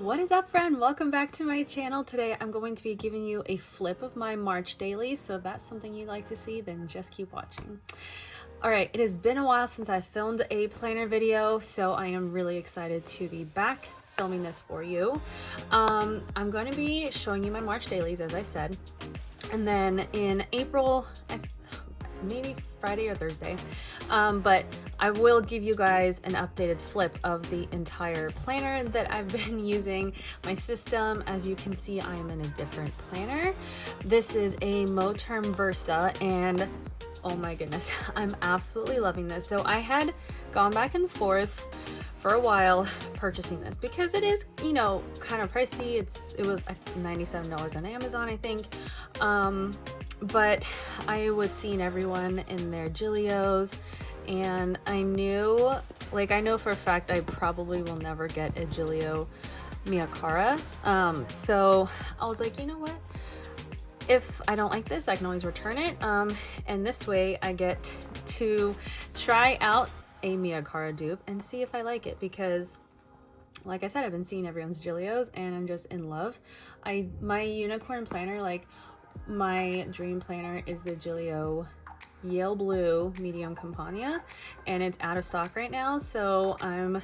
What is up, friend? Welcome back to my channel. Today I'm going to be giving you a flip of my March dailies, so if that's something you'd like to see, then just keep watching. Alright, it has been a while since I filmed a planner video, so I am really excited to be back filming this for you. I'm going to be showing you my March dailies, as I said, and then in April, maybe Friday or Thursday, but I will give you guys an updated flip of the entire planner that I've been using. My system, as you can see, I am in a different planner. This is a Moterm Versa, and oh my goodness, I'm absolutely loving this. So I had gone back and forth for a while purchasing this because it is, you know, kind of pricey. It was $97 on Amazon, I think. But I was seeing everyone in their Gilios, and I know for a fact I probably will never get a Gilio Miyakara. So I was like, you know what? If I don't like this, I can always return it. And this way I get to try out a Miyakara dupe and see if I like it, because like I said, I've been seeing everyone's Gilios and I'm just in love. My unicorn planner, like my dream planner, is the Gilio Yale Blue Medium Campagna, and it's out of stock right now. So I'm,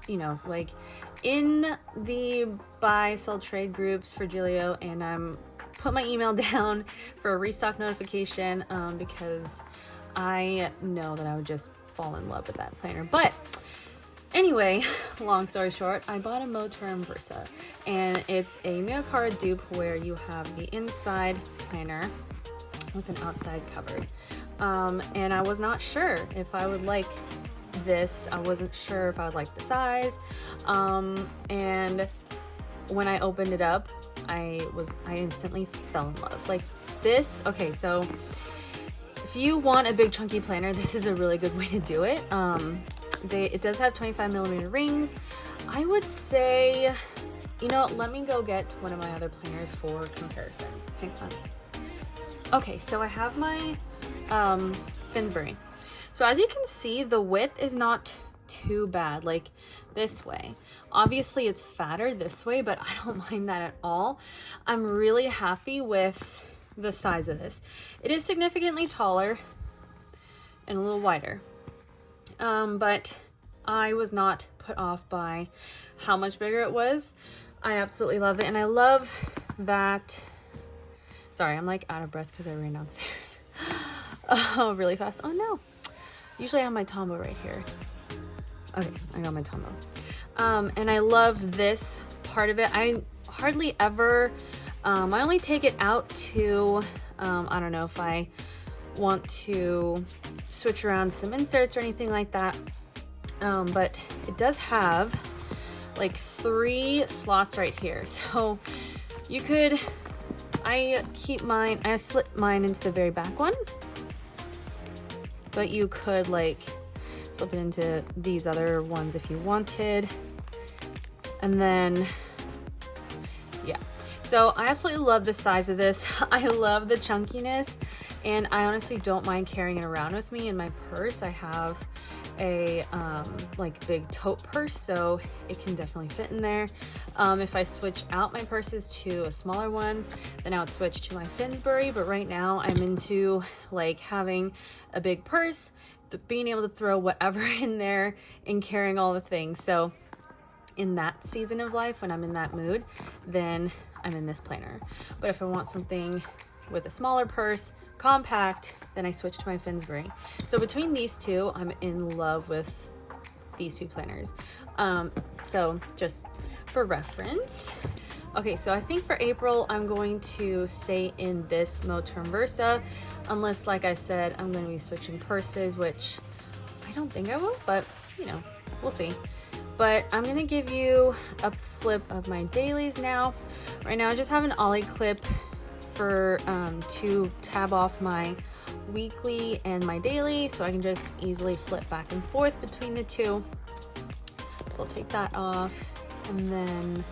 you know, like in the buy sell trade groups for Gilio, and I'm put my email down for a restock notification because I know that I would just fall in love with that planner. But anyway, long story short, I bought a Moterm Versa, and it's a Miyakara dupe where you have the inside planner with an outside cover. And I was not sure if I would like this. I wasn't sure if I would like the size. And when I opened it up, I instantly fell in love. Like this, okay, so if you want a big chunky planner, this is a really good way to do it. It does have 25mm rings. I would say, you know, let me go get one of my other planners for comparison. Hang on. Okay, so I have my Finsbury. So as you can see, the width is not too bad, like this way. Obviously it's fatter this way, but I don't mind that at all. I'm really happy with the size of this. It is significantly taller and a little wider. But I was not put off by how much bigger it was. I absolutely love it, and I love that. Sorry, I'm like out of breath because I ran downstairs really fast. Oh no, usually I have my Tombow right here. Okay, I got my Tombow. And I love this part of it. I hardly ever, I only take it out to, I don't know if I want to switch around some inserts or anything like that. But it does have like 3 slots right here. So you could, I slip mine into the very back one, but you could like slip it into these other ones if you wanted. And then, yeah. So I absolutely love the size of this. I love the chunkiness, and I honestly don't mind carrying it around with me in my purse. I have a like big tote purse, so it can definitely fit in there. If I switch out my purses to a smaller one, then I would switch to my Finsbury, but right now I'm into like having a big purse, being able to throw whatever in there and carrying all the things. So in that season of life, when I'm in that mood, then I'm in this planner. But if I want something with a smaller purse, compact, then I switch to my Finsbury. So between these two, I'm in love with these two planners. So just for reference. Okay, so I think for April, I'm going to stay in this Moterm Versa, unless, like I said, I'm going to be switching purses, which I don't think I will, but you know, we'll see. But I'm going to give you a flip of my dailies now. Right now I just have an ollie clip for to tab off my weekly and my daily, so I can just easily flip back and forth between the two. So I'll take that off, and then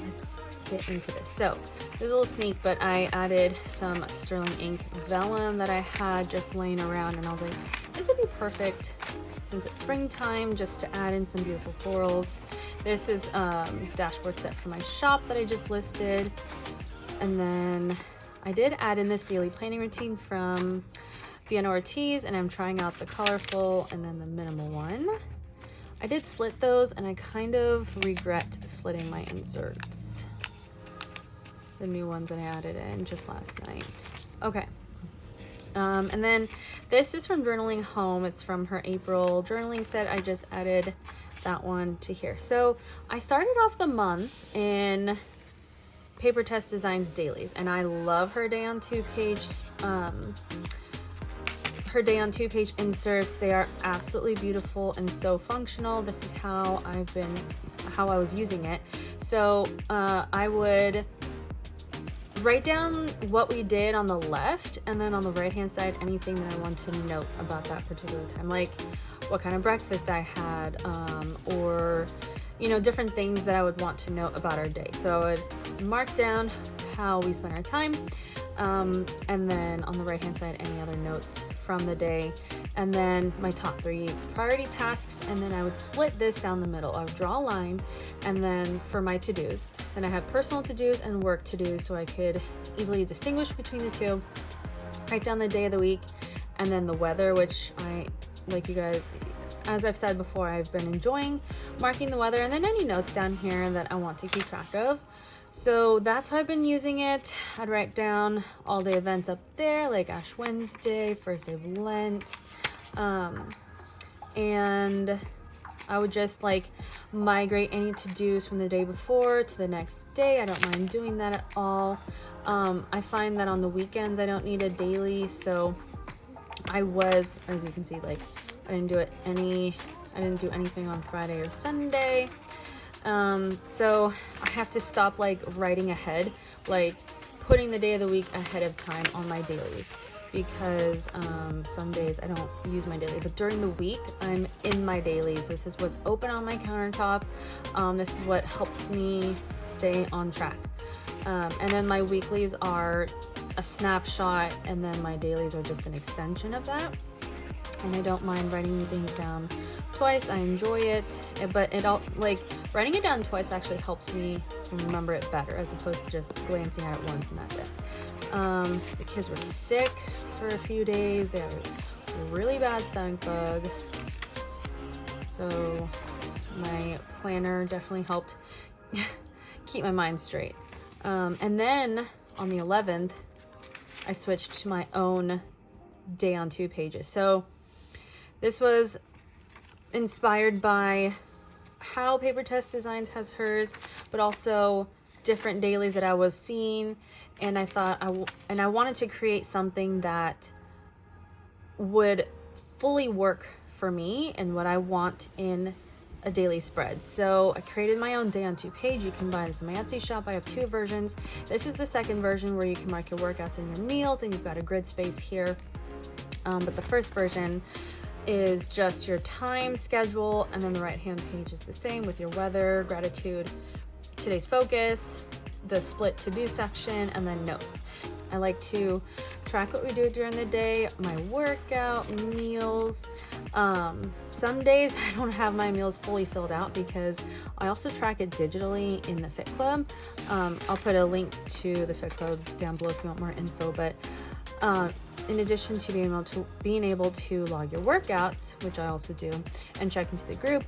let's get into this. So there's a little sneak, but I added some sterling ink vellum that I had just laying around, and I was like, this would be perfect since it's springtime, just to add in some beautiful florals. This is dashboard set for my shop that I just listed. And then I did add in this daily planning routine from Vienna Ortiz, and I'm trying out the colorful and then the minimal one. I did slit those, and I kind of regret slitting my inserts. The new ones that I added in just last night. Okay. And then this is from Journaling Home. It's from her April journaling set. I just added that one to here. So I started off the month in Paper Test Designs Dailies, and I love her day on two page inserts. They are absolutely beautiful and so functional. This is how I was using it. So I would write down what we did on the left, and then on the right hand side anything that I want to note about that particular time, like what kind of breakfast I had, or different things that I would want to note about our day. So I would mark down how we spent our time, and then on the right hand side any other notes from the day, and then my top 3 priority tasks. And then I would split this down the middle. I would draw a line, and then for my to-dos, then I have personal to-dos and work to-dos, so I could easily distinguish between the two. Write down the day of the week, and then the weather, which I, like you guys, as I've said before, I've been enjoying marking the weather, and then any notes down here that I want to keep track of. So that's how I've been using it. I'd write down all the events up there, like Ash Wednesday, first day of Lent, and I would just migrate any to-dos from the day before to the next day. I don't mind doing that at all. I find that on the weekends I don't need a daily, so I was, as you can see, I didn't do anything on Friday or Sunday. So I have to stop writing ahead, putting the day of the week ahead of time on my dailies, because some days I don't use my daily, but during the week I'm in my dailies. This is what's open on my countertop. This is what helps me stay on track. And then my weeklies are a snapshot, and then my dailies are just an extension of that. And I don't mind writing things down twice. I enjoy it, but writing it down twice actually helps me remember it better, as opposed to just glancing at it once and that's it. The kids were sick for a few days. They had a really bad stomach bug, so my planner definitely helped keep my mind straight. And then on the 11th, I switched to my own day on 2 pages. So this was inspired by how Paper Test Designs has hers, but also different dailies that I was seeing, and I thought I wanted to create something that would fully work for me and what I want in a daily spread. So I created my own day on 2 page. You can buy this in my Etsy shop. I have 2 versions. This is the second version where you can mark your workouts and your meals, and you've got a grid space here. But the first version is just your time schedule, and then the right hand page is the same with your weather, gratitude, today's focus, the split to-do section, and then notes. I like to track what we do during the day, my workout, meals. Some days I don't have my meals fully filled out because I also track it digitally in the Fit Club. I'll put a link to the Fit Club down below if you want more info, but in addition to being able to log your workouts, which I also do, and check into the group,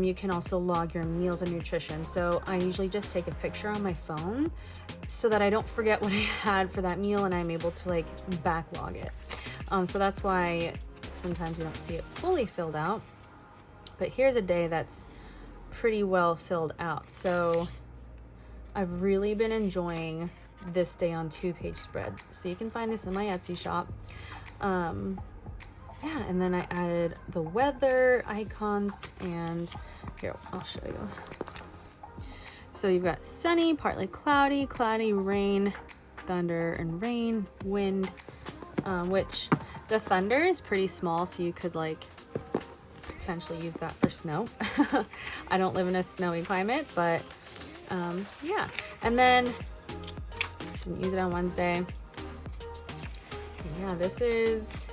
you can also log your meals and nutrition. So I usually just take a picture on my phone so that I don't forget what I had for that meal, and I'm able to backlog it. So that's why sometimes you don't see it fully filled out, but here's a day that's pretty well filled out. So I've really been enjoying this day on 2 page spread. So you can find this in my Etsy shop. Yeah, and then I added the weather icons, and here, I'll show you. So you've got sunny, partly cloudy, cloudy, rain, thunder and rain, wind, which the thunder is pretty small, so you could potentially use that for snow. I don't live in a snowy climate, but yeah. And then didn't use it on Wednesday. Yeah, this is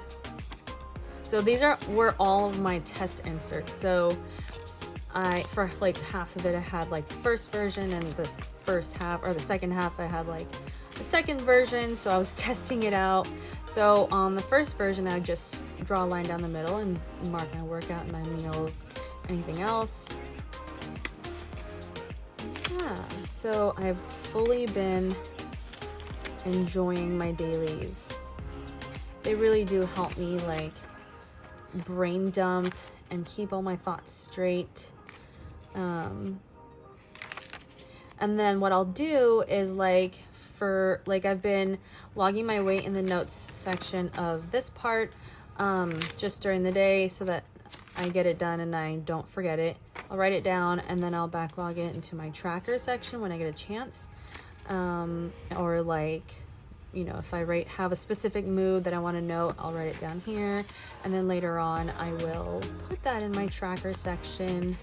So these were all of my test inserts. So for like half of it I had like the first version, and the first half or the second half I had like the second version, so I was testing it out. So on the first version I just draw a line down the middle and mark my workout and my meals, anything else. Yeah, so I've fully been enjoying my dailies. They really do help me like brain dump and keep all my thoughts straight. And then what I'll do is like I've been logging my weight in the notes section of this part just during the day so that I get it done and I don't forget it. I'll write it down and then I'll backlog it into my tracker section when I get a chance. Or like, you know, if I have a specific mood that I want to know, I'll write it down here. And then later on, I will put that in my tracker section.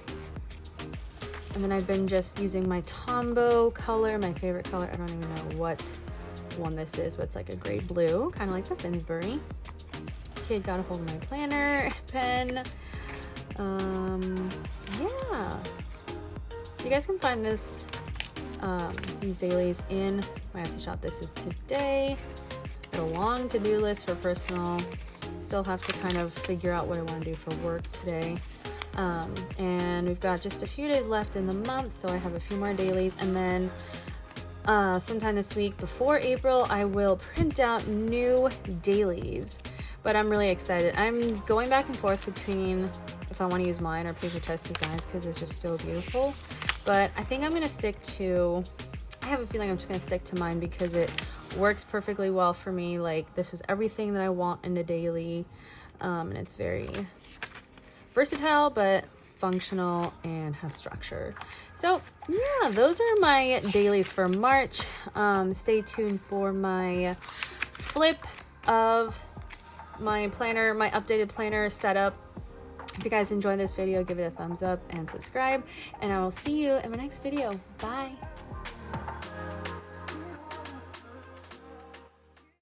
And then I've been just using my Tombow color, my favorite color. I don't even know what one this is, but it's like a gray blue, kind of like the Finsbury. Kid got a hold of my planner pen. Yeah. So you guys can find these dailies in my Etsy shop. This is today. Got a long to-do list for personal. Still have to kind of figure out what I want to do for work today. And we've got just a few days left in the month, so I have a few more dailies, and then sometime this week before April I will print out new dailies. But I'm really excited. I'm going back and forth between if I want to use mine or Paper Test Designs because it's just so beautiful. But I think I'm going to stick to, I have a feeling I'm just going to stick to mine because it works perfectly well for me. Like, this is everything that I want in a daily, and it's very versatile but functional and has structure. So yeah, those are my dailies for March. Stay tuned for my flip of my planner, my updated planner setup. If you guys enjoyed this video, give it a thumbs up and subscribe, and I will see you in my next video. Bye.